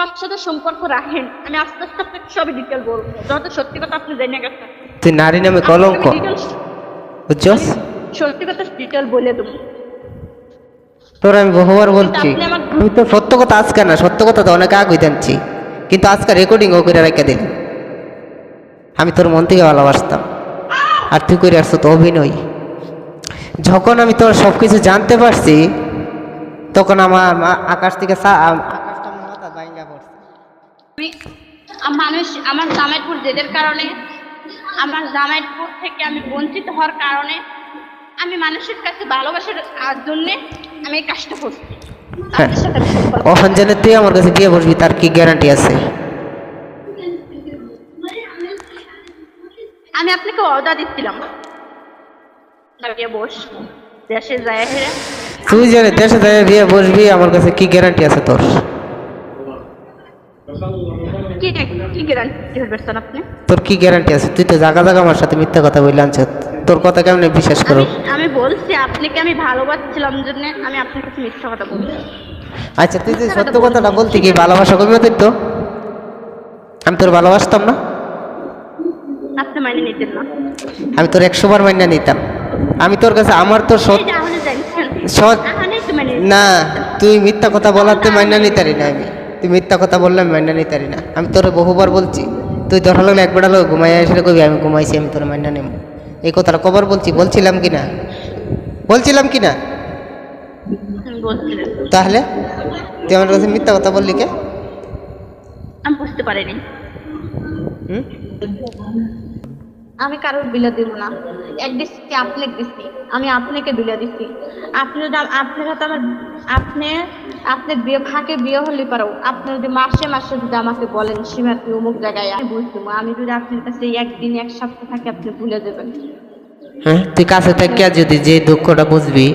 আমার সাথে সম্পর্ক রাখেন, আমি আস্তে আস্তে আপনাকে সবই ডিটেল বলবো, যত সত্যি কথা আপনি জেনে গেছেন। তুই নারী নামে কলঙ্ক, বুঝছস? সত্যি কথা ডিটেল বলে দেবো। তোর আমি বহুবার বলছি, আপনি আমার আমি তো সত্য কথা আজকে না, সত্য কথা তো অনেক আগে জানছি, কিন্তু আজকে রেকর্ডিং ও করে রেখে দিল। আমি তোর মন থেকে ভালোবাসতাম, আর তুই করে আসছো তো অভিনয়। যখন আমি তোর সব কিছু জানতে পারছি, তখন আমার আকাশ থেকে আকাশটা মনে হতো ভাঙা পড়ছে। মানুষ আমার জামাইপুর জেদের কারণে, আমার জামাইপুর থেকে আমি বঞ্চিত হওয়ার কারণে, আমি মানুষের কাছে ভালোবাসার জন্য আমি এই কাজটা করছি। হ্যাঁ, ওখান জানে তুই আমার কাছে বিয়ে বসবি, তার কি গ্যারান্টি আছে? আমি আপনাকে ওয়াদা দিচ্ছিলাম বিয়ে বস, দেশে যায় হেরে। তুই জানে দেশে যায় বিয়ে বসবি, আমার কাছে কি গ্যারান্টি আছে তোর? কি গ্যারান্টি করবেন আপনি? তোর কি গ্যারান্টি আছে? তুই তো জায়গা জায়গা আমার সাথে মিথ্যা কথা বললে আনছ, তোর কথা কেমনে বিশ্বাস করো? আমি বলছি আপনাকে আমি ভালোবাসছিলাম জন্য আমি আপনার কাছে মিথ্যা কথা বলছি। আচ্ছা, তুই যে সত্য কথাটা বলতে কি ভালোবাসা করবি তুই? তো আমি তোর ভালোবাসতাম না? আপনি মাইনে নিতেন না? আমি তোর 100 বার মাইনা নিতাম। আমি তোর কাছে আমার তো না, তুই মিথ্যা কথা বলাতে মাইনা নিতারি না। তুই মিথ্যা কথা বললে আমি মাইনা নিতারি না। আমি তোর বহুবার বলছি, তুই ধরা লাগলে একবার হলো ঘুমাই আসলে কবি আমি ঘুমাইছি, আমি তোর মাইনা নেব। এই কথাটা কবার বলছিলাম কি না? তাহলে তুই আমার কাছে মিথ্যা কথা বললি কে? আমি বুঝতে পারিনি। আমি কারোর বিলে দিব না, এক দৃষ্টি আপনাকে দিচ্ছি, আমি আপনাকে বিলে দিচ্ছি। আপনি যদি আপনার সাথে আমার আপনার বিয়ে ফাঁকে বিয়ে হলে পারো, আপনি যদি মাসে মাসে যদি আমাকে বলেন সীমা তুই অমুক জায়গায়, আমি বুঝতে, আমি যদি আপনার কাছে একদিন এক সপ্তাহ থাকি আপনি ভুলে দেবেন। হ্যাঁ, তুই কাছে থাকিয়া যদি যে দুঃখটা বুঝবি,